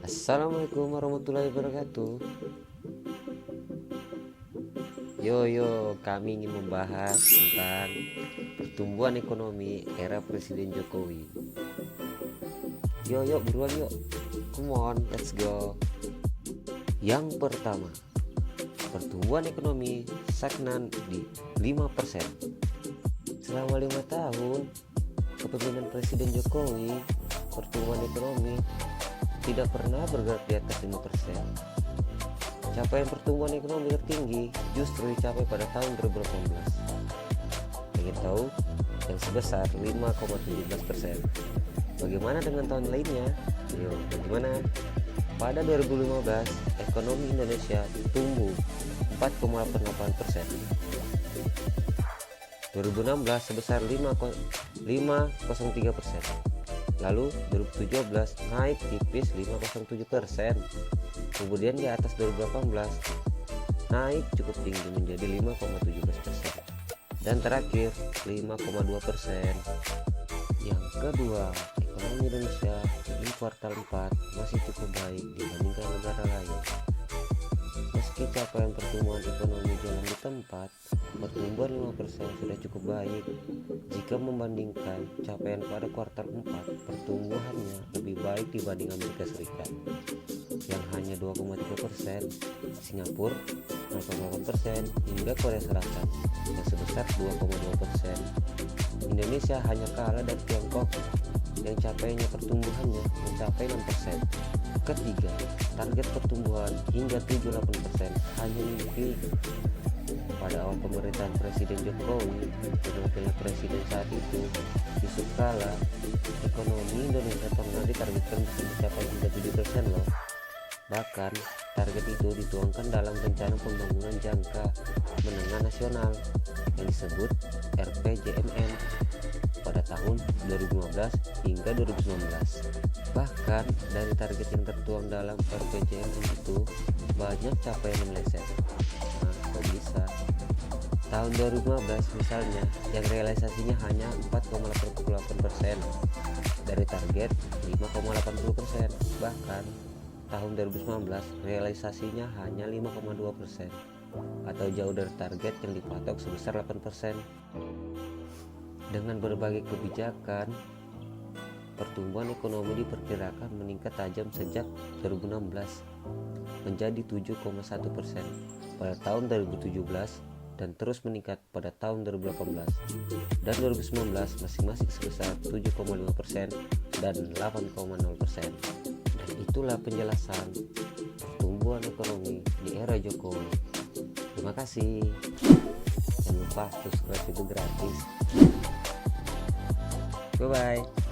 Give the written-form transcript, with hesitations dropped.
Assalamualaikum warahmatullahi wabarakatuh. Kami ingin membahas tentang pertumbuhan ekonomi era Presiden Jokowi. Buruan yuk. Come on, let's go. Yang pertama, pertumbuhan ekonomi stagnan di 5%. Selama 5 tahun kepemimpinan Presiden Jokowi, pertumbuhan ekonomi tidak pernah bergerak di atas 5%. Capaian pertumbuhan ekonomi tertinggi justru dicapai pada tahun 2018. Ingin tahu? Yang sebesar 5,17%. Bagaimana dengan tahun lainnya? Bagaimana? Pada 2015, ekonomi Indonesia tumbuh 4,88%. 2016 sebesar 5,03%. Lalu 2017 naik tipis 5,07%. Kemudian di atas 2018 naik cukup tinggi menjadi 5,17%. Dan terakhir 5,2%. Yang kedua, ekonomi Indonesia di kuartal 4 masih cukup baik dibandingkan negara lain. Meski capaian pertumbuhan ekonomi jalan di tempat, pertumbuhan 5% sudah cukup baik. Jika membandingkan capaian pada kuartal 4, pertumbuhannya lebih baik dibanding Amerika Serikat yang hanya 2,3%, Singapura 0,8%, hingga Korea Selatan yang sebesar 2,2%. Indonesia hanya kalah dari Tiongkok yang capaiannya pertumbuhannya mencapai 6%. Ketiga, target pertumbuhan hingga 7,8% hanya mimpi. Pada awal pemerintahan Presiden Jokowi dan wakil presiden saat itu, Yusuf Kala, ekonomi Indonesia pernah ditargetkan bisa mencapai hingga 7% loh. Bahkan target itu dituangkan dalam rencana pembangunan jangka menengah nasional yang disebut RPJMN pada tahun 2015 hingga 2019. Bahkan dari target yang tertuang dalam RPJMN itu banyak capaian yang meleset. Kok bisa? Tahun 2015 misalnya yang realisasinya hanya 4,88% dari target 5,80%. Bahkan tahun 2019 realisasinya hanya 5,2% atau jauh dari target yang dipatok sebesar 8%. Dengan berbagai kebijakan, pertumbuhan ekonomi diperkirakan meningkat tajam sejak 2016 menjadi 7,1% pada tahun 2017 dan terus meningkat pada tahun 2018 dan 2019 masing-masing sebesar 7,5% dan 8,0%. Dan itulah penjelasan pertumbuhan ekonomi di era Jokowi. Terima kasih. Jangan lupa subscribe, itu gratis. Bye bye.